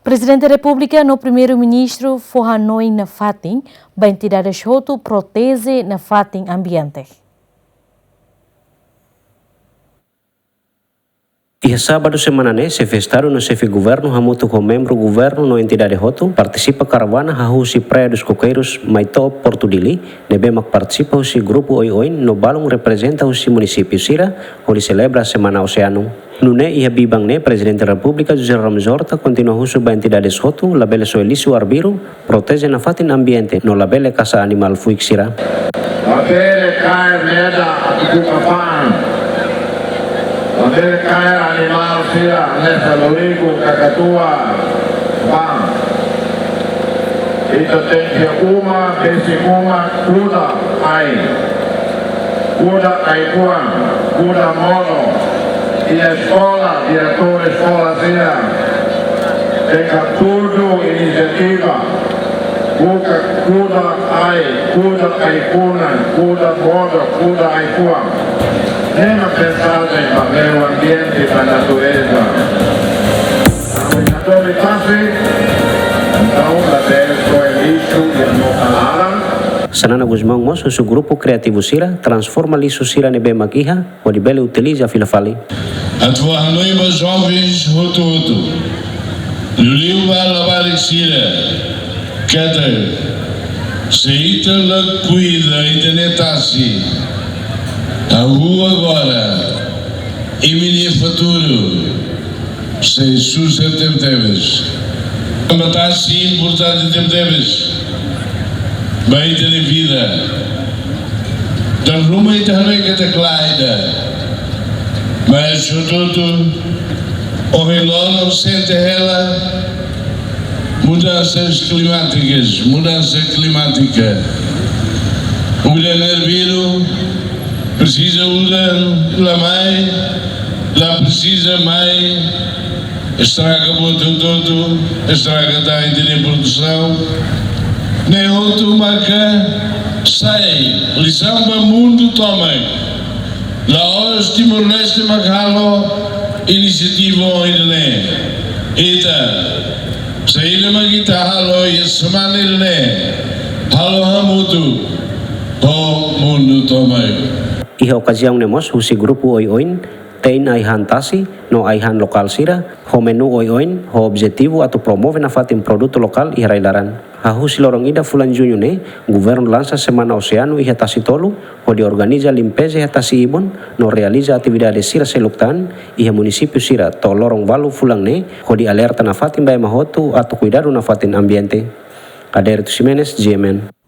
Presidente da República no primeiro-ministro foi Hanoi na Fatin, a entidade Xoto protege na Fatin ambiente. E sábado semana se festaram no chefe governo hamutu com membro governo no entidade Hotu participa caravana hahusi praia dos coqueiros Maitó Porto Dili nebemak participa o grupo Oi-Oin no balong representa o município Sira onde celebra a semana oceano. Nune ia bibang ne Presidente da República José Ramos Horta continua husu ba entidades Hotu labele Soelisu Arbiru protege na Fatin ambiente no labele Casa Animal Fuik Sira. Labele kai meda atukukapan. Labele kai animal Sira nessa lorigo kakatua bang. Ito tem que besi kuda ai kuda mono. E a escola, diretor escola Sira, tem tudo iniciativa, kuda aikuna, kuda modo, kuda aikua. Nema mensagem para o ambiente e para a natureza. Então me passe, então a dele foi lixo e não falaram. Sanana Guzmão Mos, o grupo criativo Sira, transforma lixo Sira nebe maquiha, onde bele utiliza a filafali. Atua Hanoi ba jovens Hotu. Luliu ba lavar Sira. Kata, se la cuida internet a rua agora, e mini futuro, se susa temteves. Matasi importante temteves. Bem ter vida. Dan rumah itu Hanoi kata Klaida. Mas sobretudo o relógio sente ela mudança climática. O nerviro precisa la mãe, la precisa mãe, estraga muito todo, estraga da produção. Nem outro marca sai lição para o mundo toma. Laos Timor-Leste maghalo inisiativo ini. Ita sehingga kita halo yasman ini halo hamutu ho mundo tomai. Iha ocasião nemos husi grupo Oi-Oin tem aihan tasi no aihan lokal Sira ho menu Oi-Oin ho objetivo atau promove na fatin produto lokal iharailaran. Hahusi lorong ida fulan junho ne governo lança semana oceano iha tasi tolu onde organiza limpeza iha tasi ibon no realiza atividades Sira seluktan iha município Sira to lorong valu fulang ne onde alerta na fatin bai mahotu atau cuidado na fatin ambiente. Aderito Ximenes, GMN.